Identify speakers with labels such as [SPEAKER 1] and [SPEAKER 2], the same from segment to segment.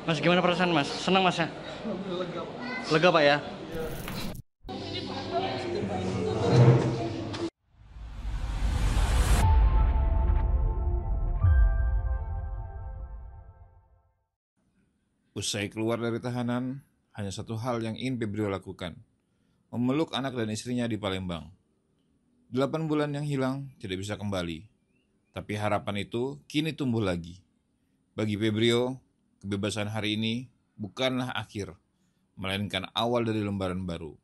[SPEAKER 1] Mas, gimana perasaan Mas? Senang Mas ya? Lega Pak ya?
[SPEAKER 2] Usai keluar dari tahanan, hanya satu hal yang ingin Febrio lakukan, memeluk anak dan istrinya di Palembang. 8 bulan yang hilang tidak bisa kembali, tapi harapan itu kini tumbuh lagi. Bagi Febrio, kebebasan hari ini bukanlah akhir, melainkan awal dari lembaran baru.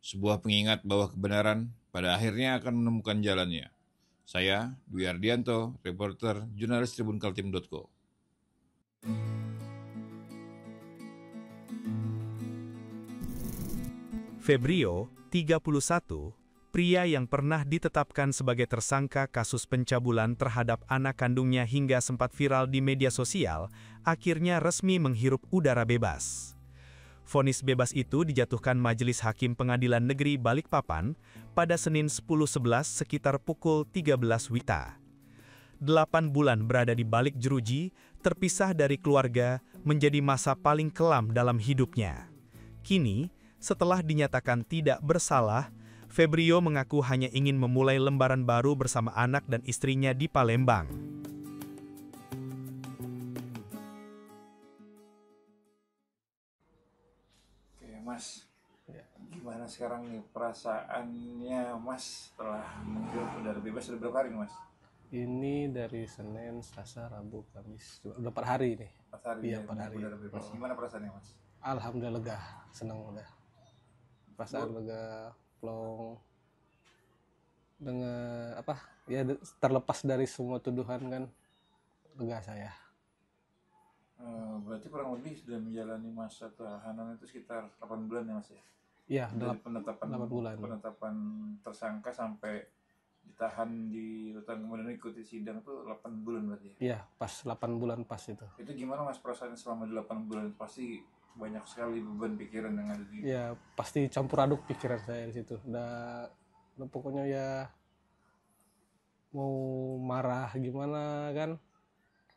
[SPEAKER 2] Sebuah pengingat bahwa kebenaran pada akhirnya akan menemukan jalannya. Saya, Dwi Ardianto, reporter jurnalis tribunkaltim.co.
[SPEAKER 3] Febrio, 31, pria yang pernah ditetapkan sebagai tersangka kasus pencabulan terhadap anak kandungnya hingga sempat viral di media sosial, akhirnya resmi menghirup udara bebas. Vonis bebas itu dijatuhkan Majelis Hakim Pengadilan Negeri Balikpapan pada Senin 10/11 sekitar pukul 13 WITA. 8 bulan berada di balik jeruji, terpisah dari keluarga, menjadi masa paling kelam dalam hidupnya. Kini, setelah dinyatakan tidak bersalah, Febrio mengaku hanya ingin memulai lembaran baru bersama anak dan istrinya di Palembang.
[SPEAKER 2] Oke, Mas. Gimana sekarang nih perasaannya Mas setelah menghirup udara bebas sudah berapa hari nih, Mas?
[SPEAKER 4] Ini dari Senin, Selasa, Rabu, Kamis. Udah 4 hari nih.
[SPEAKER 2] 4 hari
[SPEAKER 4] Iya,
[SPEAKER 2] ya
[SPEAKER 4] 4 hari.
[SPEAKER 2] udara bebas. Gimana perasaannya, Mas?
[SPEAKER 4] Alhamdulillah lega, senang udah. Perasaan lega, plong. Dengan apa? Ya terlepas dari semua tuduhan kan, lega saya.
[SPEAKER 2] Berarti kurang lebih sudah menjalani masa tahanan itu sekitar 8 bulan ya, Mas ya?
[SPEAKER 4] Iya,
[SPEAKER 2] Dari
[SPEAKER 4] 8 bulan.
[SPEAKER 2] penetapan tersangka sampai ditahan di rutan kemudian ikuti sidang tuh 8 bulan berarti ya?
[SPEAKER 4] Iya, pas 8 bulan pas itu.
[SPEAKER 2] Itu gimana Mas perasaannya selama 8 bulan? Pasti banyak sekali beban pikiran yang ada di...
[SPEAKER 4] Ya, pasti campur aduk pikiran saya di situ. Udah pokoknya ya mau marah gimana kan,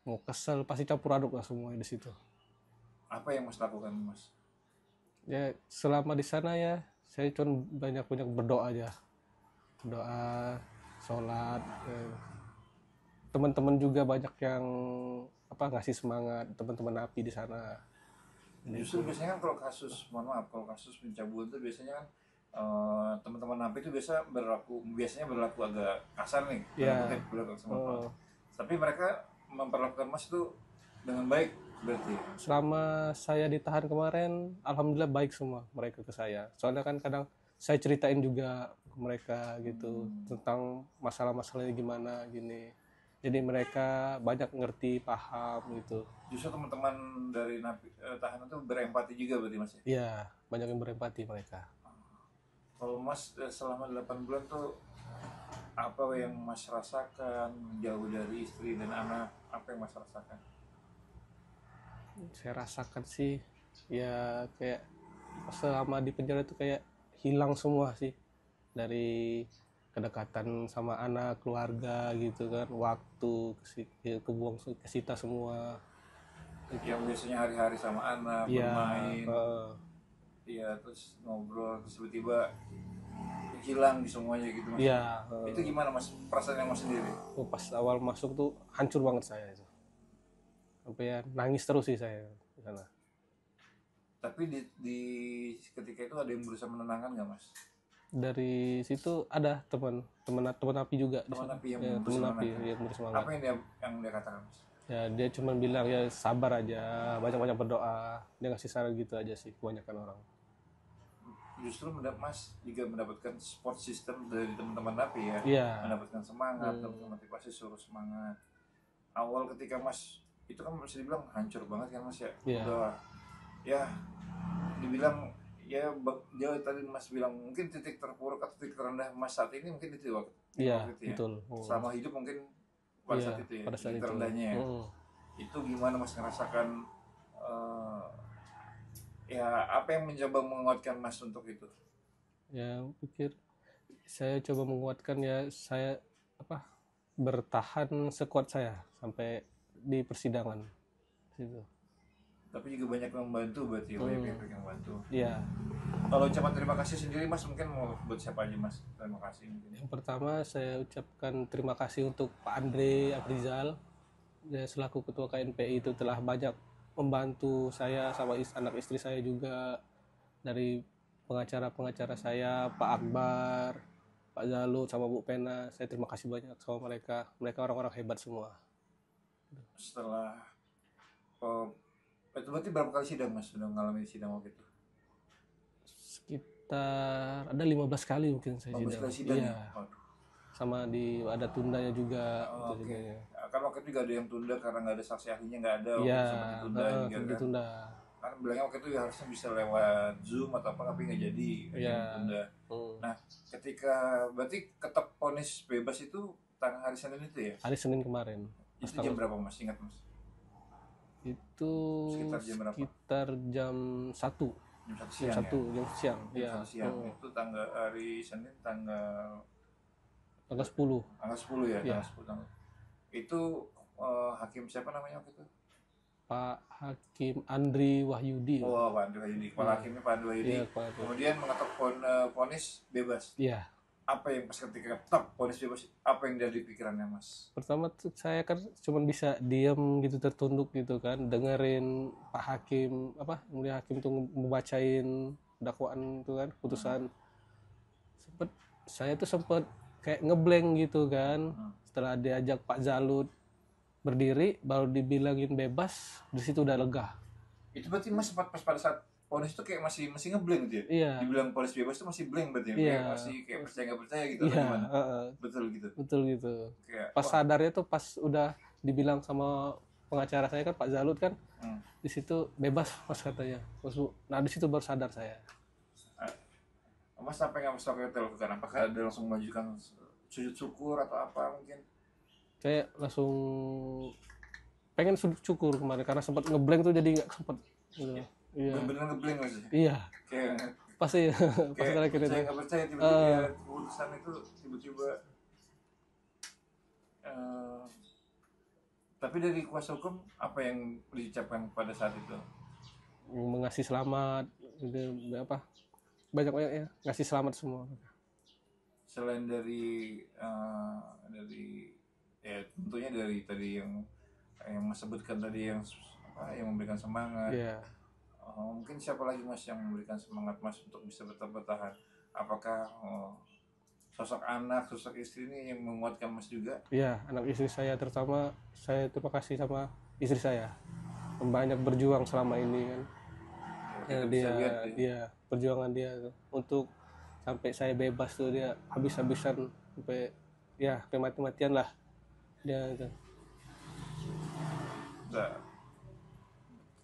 [SPEAKER 4] mau kesel pasti campur aduk lah semua di situ.
[SPEAKER 2] Apa yang Mas lakukan, Mas?
[SPEAKER 4] Ya selama di sana ya saya cuma banyak berdoa aja, doa, sholat. Teman-teman juga banyak yang ngasih semangat, teman-teman napi di sana.
[SPEAKER 2] Justru biasanya kan kalau kasus, mohon maaf, kalau kasus pencabulan itu biasanya kan teman-teman napi itu biasanya berlaku agak kasar nih, berlaku sama tapi mereka memperlakukan Mas itu dengan baik berarti.
[SPEAKER 4] Selama saya ditahan kemarin, alhamdulillah baik semua mereka ke saya. Soalnya kan kadang saya ceritain juga ke mereka gitu tentang masalah-masalahnya gimana gini. Jadi mereka banyak ngerti, paham gitu.
[SPEAKER 2] Justru teman-teman dari napi tahanan itu berempati juga berarti Mas ya?
[SPEAKER 4] Iya, banyak yang berempati mereka.
[SPEAKER 2] Kalau Mas selama 8 bulan tuh apa yang Mas rasakan jauh dari istri dan anak? Apa yang Mas rasakan?
[SPEAKER 4] Saya rasakan sih ya kayak selama di penjara itu kayak hilang semua sih, dari kedekatan sama anak, keluarga gitu kan, waktu kebuang, kesita semua.
[SPEAKER 2] Yang biasanya hari-hari sama anak,
[SPEAKER 4] Ya,
[SPEAKER 2] bermain, iya, terus ngobrol, terus tiba-tiba hilang di semuanya gitu Mas.
[SPEAKER 4] Iya.
[SPEAKER 2] Itu gimana Mas perasaannya Mas sendiri?
[SPEAKER 4] Pas awal masuk tuh hancur banget saya itu, sampai ya nangis terus sih saya di sana.
[SPEAKER 2] Tapi di ketika itu ada yang berusaha menenangkan nggak Mas?
[SPEAKER 4] Dari situ ada teman api juga.
[SPEAKER 2] Teman api yang
[SPEAKER 4] ya,
[SPEAKER 2] berusaha
[SPEAKER 4] teman api
[SPEAKER 2] menenangkan.
[SPEAKER 4] yang bersemangat.
[SPEAKER 2] Apa yang dia katakan Mas?
[SPEAKER 4] Ya dia cuma bilang ya sabar aja, banyak-banyak berdoa. Dia ngasih saran gitu aja sih kebanyakan orang.
[SPEAKER 2] Justru Mas juga mendapatkan support system dari teman-teman napi ya?
[SPEAKER 4] Iya.
[SPEAKER 2] Mendapatkan semangat, motivasi, suruh semangat. Awal ketika Mas itu kan bisa dibilang hancur banget kan Mas ya?
[SPEAKER 4] Iya.
[SPEAKER 2] Udah ya dibilang ya jauh tadi Mas bilang mungkin titik terpuruk atau titik terendah Mas saat ini mungkin itu waktu
[SPEAKER 4] Iya,
[SPEAKER 2] itu ya?
[SPEAKER 4] betul.
[SPEAKER 2] Selama hidup mungkin pada saat itu ya,
[SPEAKER 4] pada saat
[SPEAKER 2] titik
[SPEAKER 4] itu.
[SPEAKER 2] terendahnya ya. Itu gimana Mas ngerasakan ya apa yang mencoba menguatkan Mas untuk itu?
[SPEAKER 4] Ya pikir saya coba menguatkan ya, saya bertahan sekuat saya sampai di persidangan situ.
[SPEAKER 2] Tapi juga banyak yang membantu berarti, banyak pihak yang membantu.
[SPEAKER 4] Iya.
[SPEAKER 2] Kalau ucapan terima kasih sendiri Mas mungkin mau buat siapa aja Mas? Terima kasih mungkin.
[SPEAKER 4] Yang pertama saya ucapkan terima kasih untuk Pak Andre Afrizal, dia selaku ketua KNPI itu telah banyak membantu saya sama anak istri saya juga, dari pengacara saya Pak Akbar, Pak Zalut sama Bu Pena. Saya terima kasih banyak sama mereka orang-orang hebat semua.
[SPEAKER 2] Setelah itu berarti berapa kali sidang Mas sudah mengalami sidang waktu itu?
[SPEAKER 4] Sekitar ada 15 kali mungkin saya
[SPEAKER 2] 15 kali sidang
[SPEAKER 4] Iya.
[SPEAKER 2] ya? Waduh.
[SPEAKER 4] Sama ada tundanya juga.
[SPEAKER 2] Oh,
[SPEAKER 4] gitu
[SPEAKER 2] oke.
[SPEAKER 4] sidangnya.
[SPEAKER 2] Kan waktu itu juga ada yang tunda karena nggak ada saksi ahlinya, nggak ada,
[SPEAKER 4] Iya,
[SPEAKER 2] sempat ditunda juga kan.
[SPEAKER 4] ditunda.
[SPEAKER 2] Kan bilangnya waktu itu ya harusnya bisa lewat Zoom atau apa, tapi nggak jadi,
[SPEAKER 4] Iya.
[SPEAKER 2] ditunda. Nah, ketika berarti ketok vonis bebas itu tanggal hari Senin itu ya?
[SPEAKER 4] Hari Senin kemarin.
[SPEAKER 2] Itu jam berapa Mas? Ingat Mas?
[SPEAKER 4] Itu
[SPEAKER 2] Sekitar jam berapa?
[SPEAKER 4] sekitar jam 1.
[SPEAKER 2] Jam 1
[SPEAKER 4] Jam
[SPEAKER 2] siang
[SPEAKER 4] 1,
[SPEAKER 2] ya?
[SPEAKER 4] jam siang.
[SPEAKER 2] Jam
[SPEAKER 4] Iya.
[SPEAKER 2] 1 siang. Itu tanggal hari Senin tanggal
[SPEAKER 4] Tanggal 10.
[SPEAKER 2] tanggal 10 ya?
[SPEAKER 4] Iya.
[SPEAKER 2] Tanggal 10 tanggal. Itu hakim siapa namanya waktu itu?
[SPEAKER 4] Pak Hakim Andri Wahyudi.
[SPEAKER 2] Oh, Pak Andri Wahyudi. Kepala hakimnya Pak Andri Wahyudi.
[SPEAKER 4] Iya, Pak Andri.
[SPEAKER 2] Kemudian mengetok vonis bebas.
[SPEAKER 4] Iya.
[SPEAKER 2] Apa yang pas ketika ketok vonis bebas, apa yang dari pikirannya Mas?
[SPEAKER 4] Pertama tuh saya kan cuma bisa diam gitu, tertunduk gitu kan, dengerin Pak Hakim kemudian hakim tuh membacain dakwaan itu kan, putusan. Saya tuh sempet kayak ngeblank gitu kan. Setelah diajak Pak Zalut berdiri baru dibilangin bebas, di situ udah lega.
[SPEAKER 2] Itu berarti Mas sempat pas pada saat vonis itu kayak masih ngeblank gitu ya?
[SPEAKER 4] Iya.
[SPEAKER 2] Dibilang vonis bebas itu masih blank berarti ya?
[SPEAKER 4] Iya.
[SPEAKER 2] Kayak masih kayak percaya nggak percaya gitu atau
[SPEAKER 4] Iya,
[SPEAKER 2] gimana? Betul gitu.
[SPEAKER 4] betul gitu.
[SPEAKER 2] Kayak
[SPEAKER 4] Pas sadarnya tuh pas udah dibilang sama pengacara saya kan Pak Zalut kan, di situ bebas Mas katanya. Nah di situ baru sadar saya.
[SPEAKER 2] Mas apa yang Mas waktu itu lakukan? Apakah ada langsung mengajukan sujud syukur atau apa mungkin?
[SPEAKER 4] Saya langsung pengen sujud syukur kemarin karena sempat ngeblank tuh, jadi nggak sempat gitu. Iya.
[SPEAKER 2] Bener-bener ngeblank Mas?
[SPEAKER 4] Iya.
[SPEAKER 2] Kayak
[SPEAKER 4] Pasti pas
[SPEAKER 2] kayak
[SPEAKER 4] terakhir itu.
[SPEAKER 2] percaya nggak percaya tiba-tiba keputusan itu tiba-tiba. Tapi dari kuasa hukum apa yang diucapkan pada saat itu?
[SPEAKER 4] Mengasih selamat gitu, banyak ya ngasih selamat semua.
[SPEAKER 2] Selain dari ya tentunya dari tadi yang Mas sebutkan tadi yang memberikan semangat.
[SPEAKER 4] Iya.
[SPEAKER 2] Mungkin siapa lagi Mas yang memberikan semangat Mas untuk bisa bertahan? Apakah sosok anak, sosok istri ini yang menguatkan Mas juga?
[SPEAKER 4] Iya, anak istri saya terutama, saya terima kasih sama istri saya yang banyak berjuang selama ini kan.
[SPEAKER 2] Kita
[SPEAKER 4] Dia
[SPEAKER 2] bisa lihat ya.
[SPEAKER 4] dia perjuangan dia untuk sampai saya bebas tuh, dia habis-habisan sampai mati-matian lah dia itu.
[SPEAKER 2] Nah,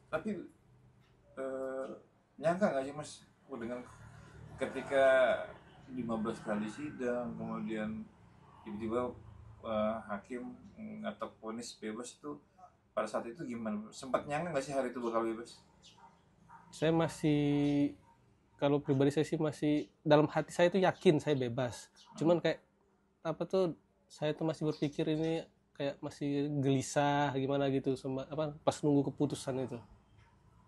[SPEAKER 2] tapi nyangka nggak sih Mas dengan ketika 15 kali sidang kemudian tiba-tiba hakim ngatok vonis bebas itu, pada saat itu gimana? Sempat nyangka nggak sih hari itu bakal bebas?
[SPEAKER 4] Saya masih, kalau pribadi saya sih masih, dalam hati saya itu yakin saya bebas. Cuman kayak saya tuh masih berpikir ini kayak masih gelisah gimana gitu sama pas nunggu keputusan itu.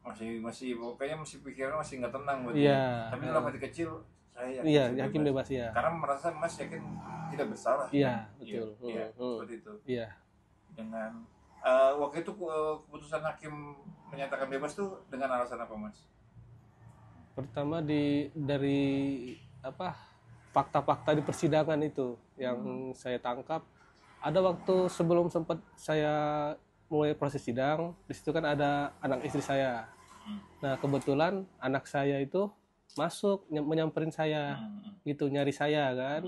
[SPEAKER 2] Masih pokoknya masih pikiran masih nggak tenang berarti.
[SPEAKER 4] Iya.
[SPEAKER 2] Tapi dalam hati kecil saya yakin
[SPEAKER 4] Iya,
[SPEAKER 2] saya
[SPEAKER 4] yakin bebas ya.
[SPEAKER 2] Karena merasa Mas yakin tidak bersalah.
[SPEAKER 4] Iya, betul.
[SPEAKER 2] Iya, seperti itu.
[SPEAKER 4] Iya.
[SPEAKER 2] Dengan waktu itu keputusan hakim menyatakan bebas tuh dengan alasan apa Mas?
[SPEAKER 4] Pertama dari fakta-fakta di persidangan itu yang saya tangkap. Ada waktu sebelum sempat saya mulai proses sidang, di situ kan ada anak istri saya. Nah kebetulan anak saya itu masuk menyamperin saya, gitu, nyari saya kan.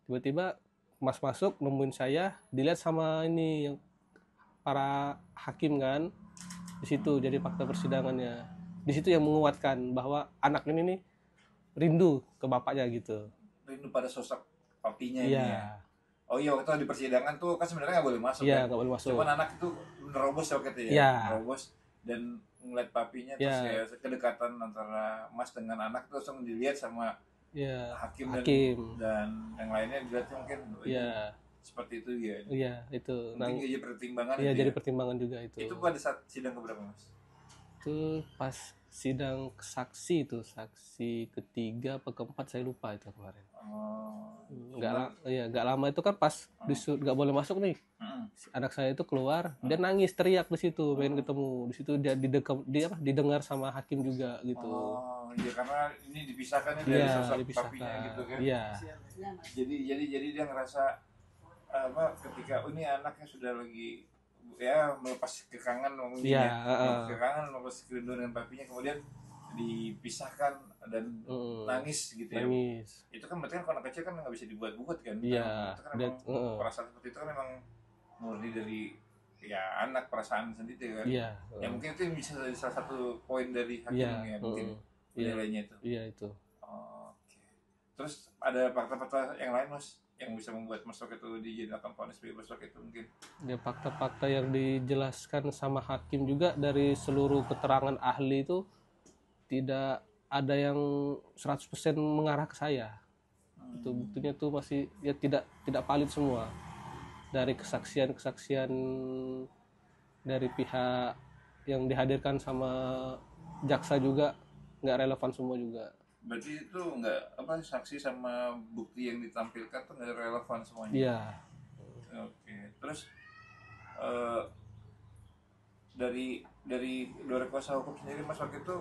[SPEAKER 4] Tiba-tiba Mas masuk nemuin saya, dilihat sama ini yang para hakim kan. Di situ jadi fakta persidangannya. Di situ yang menguatkan bahwa anak ini nih rindu ke bapaknya gitu.
[SPEAKER 2] Rindu pada sosok papinya
[SPEAKER 4] Iya.
[SPEAKER 2] ini ya. Oh iya, waktu itu di persidangan tuh kan sebenarnya nggak boleh masuk.
[SPEAKER 4] Iya,
[SPEAKER 2] kan?
[SPEAKER 4] nggak boleh masuk.
[SPEAKER 2] Cuman anak itu nerobos waktu itu ya.
[SPEAKER 4] Iya.
[SPEAKER 2] Nerobos dan ngeliat papinya, terus
[SPEAKER 4] Iya.
[SPEAKER 2] ya kedekatan antara Mas dengan anak itu langsung dilihat sama
[SPEAKER 4] Iya.
[SPEAKER 2] hakim, dan yang lainnya dilihat mungkin
[SPEAKER 4] Iya.
[SPEAKER 2] seperti itu ya.
[SPEAKER 4] Iya, itu.
[SPEAKER 2] Mungkin jadi pertimbangan
[SPEAKER 4] Iya,
[SPEAKER 2] itu
[SPEAKER 4] jadi
[SPEAKER 2] ya.
[SPEAKER 4] pertimbangan juga itu.
[SPEAKER 2] Itu pada saat sidang keberapa Mas?
[SPEAKER 4] Itu pas sidang saksi itu, saksi ketiga apa keempat saya lupa itu kemarin. Nggak lama itu kan pas nggak boleh masuk nih. Anak saya itu keluar, dia nangis teriak di situ, pengen ketemu. Di situ dia didengar sama hakim juga gitu.
[SPEAKER 2] Oh, iya karena ini dipisahkan dari
[SPEAKER 4] Iya,
[SPEAKER 2] sosok
[SPEAKER 4] dipisahkan.
[SPEAKER 2] papinya gitu kan.
[SPEAKER 4] Iya.
[SPEAKER 2] Jadi dia ngerasa ketika ini anaknya sudah lagi ya melepas kekangan mungkin
[SPEAKER 4] Iya,
[SPEAKER 2] melepas kekangan, melepas kerinduan papinya, kemudian dipisahkan dan nangis gitu ya.
[SPEAKER 4] Nangis.
[SPEAKER 2] Itu kan berarti kan kalau anak kecil kan nggak bisa dibuat-buat kan.
[SPEAKER 4] Iya.
[SPEAKER 2] Itu kan memang perasaan seperti itu kan memang murni dari ya anak, perasaan sendiri kan.
[SPEAKER 4] Iya.
[SPEAKER 2] Ya mungkin itu yang bisa jadi salah satu poin dari hakim
[SPEAKER 4] Iya.
[SPEAKER 2] ya mungkin nilainya itu.
[SPEAKER 4] Iya itu.
[SPEAKER 2] Oke. Terus ada fakta-fakta yang lain Mas yang bisa membuat Mas Rock itu dijadikan vonis bebas Rock itu mungkin?
[SPEAKER 4] Ya fakta-fakta yang dijelaskan sama hakim juga dari seluruh keterangan ahli itu tidak ada yang 100% mengarah ke saya. Itu buktinya tuh masih ya tidak valid semua. Dari kesaksian dari pihak yang dihadirkan sama jaksa juga nggak relevan semua juga.
[SPEAKER 2] Berarti itu nggak saksi sama bukti yang ditampilkan tuh nggak relevan semuanya.
[SPEAKER 4] Iya.
[SPEAKER 2] Oke. Terus dari kuasa hukum sendiri Mas waktu itu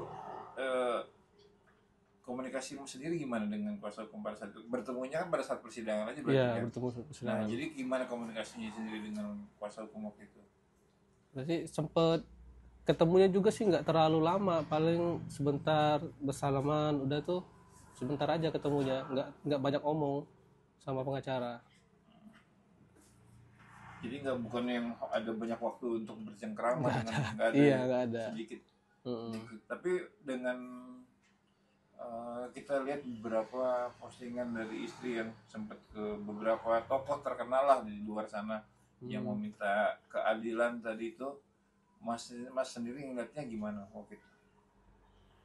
[SPEAKER 2] komunikasi sendiri gimana dengan kuasa hukum pada saat itu? Bertemunya kan pada saat persidangan aja berarti
[SPEAKER 4] Iya,
[SPEAKER 2] kan?
[SPEAKER 4] bertemu
[SPEAKER 2] Nah,
[SPEAKER 4] persidangan.
[SPEAKER 2] jadi gimana komunikasinya sendiri dengan kuasa hukum waktu itu?
[SPEAKER 4] Berarti sempet ketemunya juga sih nggak terlalu lama, paling sebentar bersalaman udah tuh sebentar aja ketemunya, nggak banyak omong sama pengacara.
[SPEAKER 2] Jadi bukan yang ada banyak waktu untuk bercengkrama dengan nggak ada,
[SPEAKER 4] Iya, nggak ada.
[SPEAKER 2] sedikit. Tapi dengan kita lihat beberapa postingan dari istri yang sempat ke beberapa tokoh terkenal lah di luar sana yang meminta keadilan tadi itu, Mas sendiri ngeliatnya gimana waktu itu?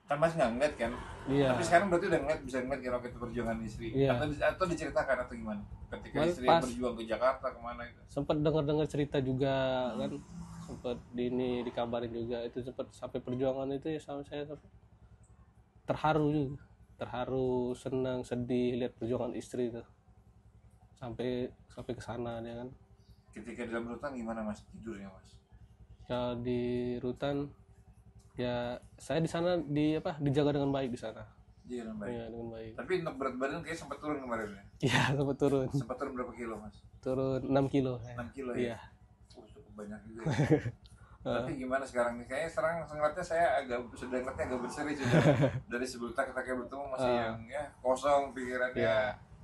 [SPEAKER 2] Kan Mas nggak ngeliat kan?
[SPEAKER 4] Iya.
[SPEAKER 2] Tapi sekarang berarti udah bisa ngeliat kan waktu itu perjuangan istri?
[SPEAKER 4] Iya.
[SPEAKER 2] Atau diceritakan atau gimana? Ketika
[SPEAKER 4] Mal
[SPEAKER 2] istri
[SPEAKER 4] pas-
[SPEAKER 2] berjuang ke Jakarta kemana itu?
[SPEAKER 4] Sempat dengar cerita juga kan, sempat dikabarin juga itu sempat sampai perjuangan itu ya sama saya sampai terharu juga, terharu, senang, sedih lihat perjuangan istri itu sampai ke sana dia kan.
[SPEAKER 2] Ketika dalam rutan gimana Mas tidurnya Mas?
[SPEAKER 4] Ya di rutan ya saya di sana dijaga dengan baik di sana.
[SPEAKER 2] Iya dengan baik.
[SPEAKER 4] Iya, dengan baik.
[SPEAKER 2] Tapi untuk berat badan kayak sempat turun kemarin ya?
[SPEAKER 4] Iya, sempat turun.
[SPEAKER 2] Sempat turun berapa kilo Mas?
[SPEAKER 4] Turun 6 kilo.
[SPEAKER 2] 6 kilo
[SPEAKER 4] Iya.
[SPEAKER 2] ya? Cukup banyak juga ya. Tapi gimana sekarang nih? Kayaknya sekarang ngeliatnya saya sudah ngeliatnya agak berseri sudah. Dari sebelum kita bertemu masih yang ya kosong pikirannya,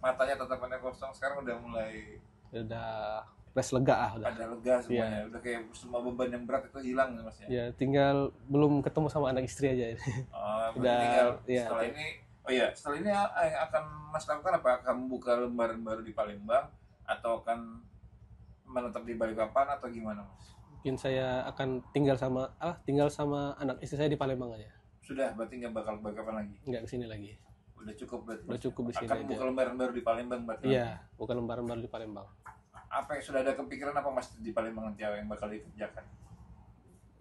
[SPEAKER 2] matanya tatapannya kosong. Sekarang udah mulai
[SPEAKER 4] Udah res lega udah.
[SPEAKER 2] ada lega semuanya. Udah kayak semua beban yang berat itu hilang ya Mas ya?
[SPEAKER 4] Ya, tinggal belum ketemu sama anak istri aja ini.
[SPEAKER 2] Udah tinggal
[SPEAKER 4] iya.
[SPEAKER 2] setelah ini yang akan Mas lakukan apa? Akan membuka lembaran baru di Palembang atau akan menetap di Balikpapan atau gimana Mas?
[SPEAKER 4] Mungkin saya akan tinggal sama anak istri saya di Palembang aja.
[SPEAKER 2] Sudah, berarti nggak bakal Balikpapan lagi?
[SPEAKER 4] Nggak kesini lagi.
[SPEAKER 2] Udah cukup berarti?
[SPEAKER 4] Udah cukup di sini
[SPEAKER 2] akan
[SPEAKER 4] aja.
[SPEAKER 2] buka lembaran baru di Palembang berarti?
[SPEAKER 4] Iya, bukan lembaran baru di Palembang.
[SPEAKER 2] Apa yang sudah ada kepikiran apa Mas di Palembang nanti yang bakal dikerjakan?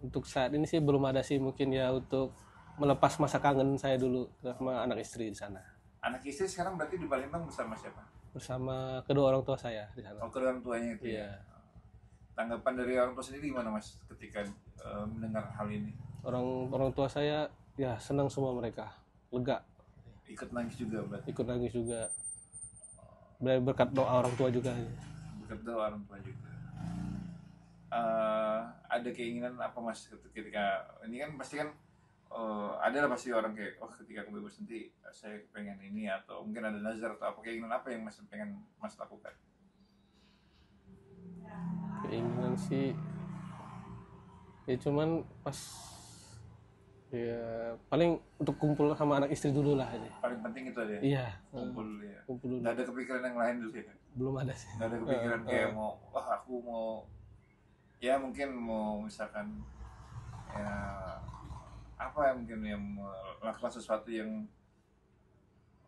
[SPEAKER 4] Untuk saat ini sih belum ada sih, mungkin ya untuk melepas masa kangen saya dulu sama anak istri di sana.
[SPEAKER 2] Anak istri sekarang berarti di Palembang bersama siapa?
[SPEAKER 4] Bersama kedua orang tua saya di sana.
[SPEAKER 2] Oh, kedua orang tuanya itu
[SPEAKER 4] Iya.
[SPEAKER 2] ya? Tanggapan dari orang tua sendiri gimana Mas ketika mendengar hal ini?
[SPEAKER 4] Orang tua saya ya senang semua mereka, lega,
[SPEAKER 2] Ikut nangis juga berarti?
[SPEAKER 4] ikut nangis juga. Berkat doa orang tua juga.
[SPEAKER 2] Berkat doa orang tua juga. Ada keinginan apa Mas ketika ini kan pasti kan ada lah pasti orang kayak ketika aku bebas nanti saya pengen ini atau mungkin ada nazar atau apa keinginan apa yang Mas pengen Mas lakukan?
[SPEAKER 4] Keinginan sih ya cuman pas ya paling untuk kumpul sama anak istri dulu lah ini.
[SPEAKER 2] Paling penting itu aja.
[SPEAKER 4] Iya,
[SPEAKER 2] Kumpul ya.
[SPEAKER 4] kumpul dulu.
[SPEAKER 2] Nggak ada kepikiran yang lain dulu ya?
[SPEAKER 4] Belum ada sih.
[SPEAKER 2] Nggak ada kepikiran kayak aku mau ya mungkin mau misalkan ya apa ya mungkin yang melakukan sesuatu yang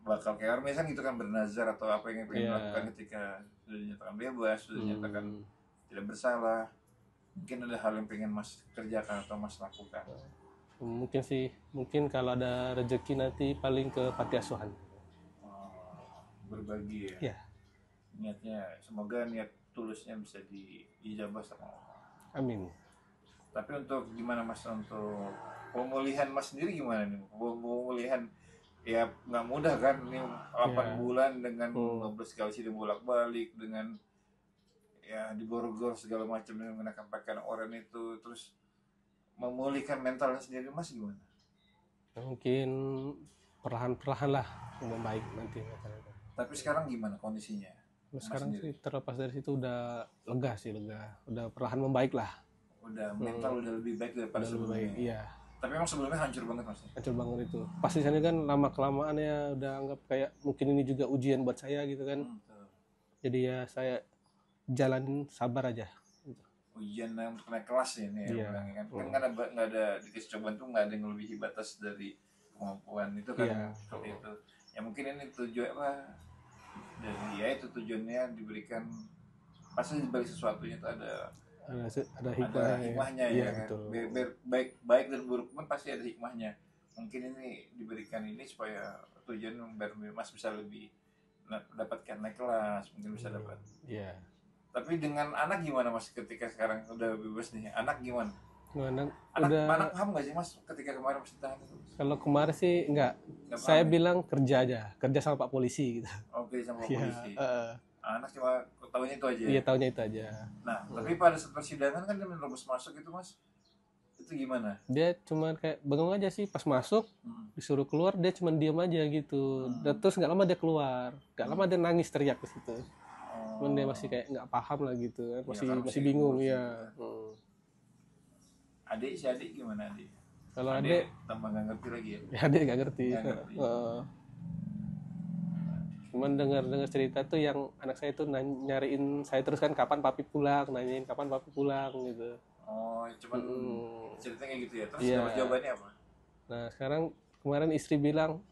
[SPEAKER 2] bakal kayak orang misalnya gitu kan bernazar atau apa yang pengen lakukan ketika sudah dinyatakan bebas, sudah dinyatakan tidak bersalah, mungkin ada hal yang pengen Mas kerjakan atau Mas lakukan.
[SPEAKER 4] Mungkin kalau ada rezeki nanti paling ke panti asuhan.
[SPEAKER 2] Berbagi ya.
[SPEAKER 4] Ya,
[SPEAKER 2] Niatnya, semoga niat tulusnya bisa diijabah sama Allah.
[SPEAKER 4] amin.
[SPEAKER 2] Tapi untuk gimana Mas, untuk pemulihan Mas sendiri gimana nih? Pemulihan ya nggak mudah kan, ini 8
[SPEAKER 4] Ya.
[SPEAKER 2] bulan dengan 15 kali sidang bolak-balik, dengan ya diborgol segala macam, dengan mengenakan pakaian oranye itu, terus memulihkan mentalnya sendiri Mas gimana?
[SPEAKER 4] Mungkin perlahan-perlahan lah membaik nanti.
[SPEAKER 2] Tapi sekarang gimana kondisinya? Mas
[SPEAKER 4] Sekarang
[SPEAKER 2] sendiri?
[SPEAKER 4] sih terlepas dari situ udah lega, udah perlahan membaik lah.
[SPEAKER 2] Udah mental udah lebih baik daripada
[SPEAKER 4] Udah lebih
[SPEAKER 2] sebelumnya.
[SPEAKER 4] baik, iya.
[SPEAKER 2] Tapi emang sebelumnya hancur banget Mas.
[SPEAKER 4] Hancur banget itu. Pasti sana kan lama kelamaan ya udah anggap kayak mungkin ini juga ujian buat saya gitu kan.
[SPEAKER 2] Betul.
[SPEAKER 4] Jadi ya saya jalanin sabar aja.
[SPEAKER 2] Ujian untuk naik kelas ya ini ya,
[SPEAKER 4] Iya.
[SPEAKER 2] bilangnya kan. Kan nggak ada dikasih cobaan tuh, nggak ada yang melebihi batas dari kemampuan itu kan.
[SPEAKER 4] Iya.
[SPEAKER 2] Seperti itu. Ya mungkin ini tujuan apa dari ya itu tujuannya diberikan, pasti dibalik sesuatunya itu ada
[SPEAKER 4] Ada
[SPEAKER 2] hikmahnya
[SPEAKER 4] Iya,
[SPEAKER 2] ya kan.
[SPEAKER 4] betul.
[SPEAKER 2] Baik dan buruk pun pasti ada hikmahnya. Mungkin ini diberikan ini supaya tujuan biar Mas bisa lebih dapatkan naik kelas, mungkin bisa dapat.
[SPEAKER 4] Iya.
[SPEAKER 2] Tapi dengan anak gimana Mas ketika sekarang udah bebas nih? Anak gimana?
[SPEAKER 4] Anak
[SPEAKER 2] Anak paham nggak sih Mas ketika kemarin Mas ditahan itu?
[SPEAKER 4] kalau kemarin sih enggak.
[SPEAKER 2] Nggak
[SPEAKER 4] Saya
[SPEAKER 2] paham ya?
[SPEAKER 4] bilang kerja aja, kerja sama Pak Polisi gitu.
[SPEAKER 2] Oke, sama
[SPEAKER 4] Iya,
[SPEAKER 2] polisi. Anak cuma tahunya itu aja.
[SPEAKER 4] iya tahunya itu aja.
[SPEAKER 2] Nah, tapi pada saat persidangan kan dia menerobos masuk itu Mas. Itu gimana?
[SPEAKER 4] Dia cuma kayak bengong aja sih pas masuk, disuruh keluar dia cuma diam aja gitu. Dan terus nggak lama dia keluar, nggak lama dia nangis teriak ke situ. Cuman dia masih kayak nggak paham lah gitu kan, masih
[SPEAKER 2] kan
[SPEAKER 4] masih
[SPEAKER 2] masih
[SPEAKER 4] bingung
[SPEAKER 2] umur
[SPEAKER 4] ya.
[SPEAKER 2] segitu si adik gimana adik?
[SPEAKER 4] Kalau adik
[SPEAKER 2] tambah nggak ngerti lagi ya?
[SPEAKER 4] ya adik nggak ngerti.
[SPEAKER 2] Nggak ngerti.
[SPEAKER 4] Cuman dengar cerita tuh yang anak saya tuh nyariin saya terus kan kapan papi pulang, nanyain kapan papi pulang gitu.
[SPEAKER 2] Oh, cuman ceritanya kayak gitu ya. Terus
[SPEAKER 4] Iya.
[SPEAKER 2] jawabannya apa?
[SPEAKER 4] Nah sekarang kemarin istri bilang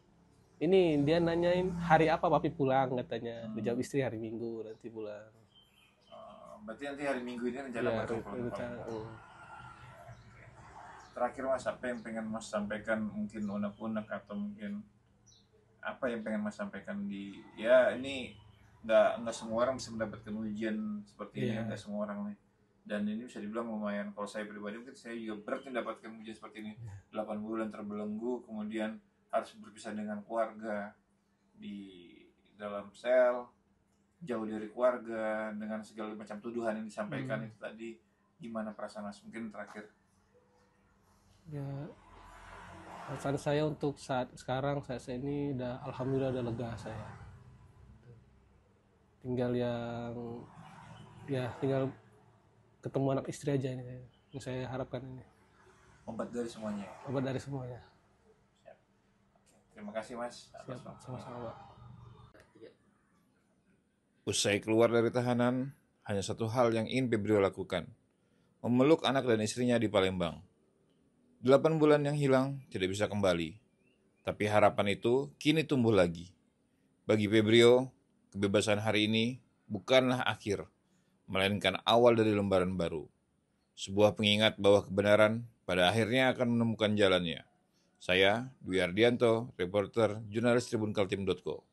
[SPEAKER 4] ini dia nanyain hari apa papi pulang katanya. Dijawab istri hari Minggu nanti pulang.
[SPEAKER 2] Berarti nanti hari Minggu ini rencana
[SPEAKER 4] Iya,
[SPEAKER 2] bakal pulang.
[SPEAKER 4] rencana.
[SPEAKER 2] Terakhir Mas, apa yang pengen Mas sampaikan, mungkin unek-unek atau mungkin apa yang pengen Mas sampaikan di ya ini nggak semua orang bisa mendapatkan ujian seperti ini,
[SPEAKER 4] Iya.
[SPEAKER 2] nggak semua orang nih. Dan ini bisa dibilang lumayan, kalau saya pribadi mungkin saya juga berat mendapatkan ujian seperti ini. 8 bulan terbelenggu, kemudian harus berpisah dengan keluarga di dalam sel, jauh dari keluarga, dengan segala macam tuduhan yang disampaikan itu tadi. Gimana perasaan Mas? Mungkin terakhir.
[SPEAKER 4] Ya, perasaan saya untuk saat ini udah alhamdulillah udah lega saya. Tinggal tinggal ketemu anak istri aja ini yang saya harapkan ini.
[SPEAKER 2] Obat dari semuanya.
[SPEAKER 4] Obat dari semuanya.
[SPEAKER 2] Terima kasih Mas.
[SPEAKER 4] Siap, sama-sama, Pak.
[SPEAKER 2] Usai keluar dari tahanan, hanya satu hal yang ingin Febrio lakukan. Memeluk anak dan istrinya di Palembang. 8 bulan yang hilang tidak bisa kembali. Tapi harapan itu kini tumbuh lagi. Bagi Febrio, kebebasan hari ini bukanlah akhir, melainkan awal dari lembaran baru. Sebuah pengingat bahwa kebenaran pada akhirnya akan menemukan jalannya. Saya, Dwi Ardianto, reporter jurnalis tribunkaltim.co.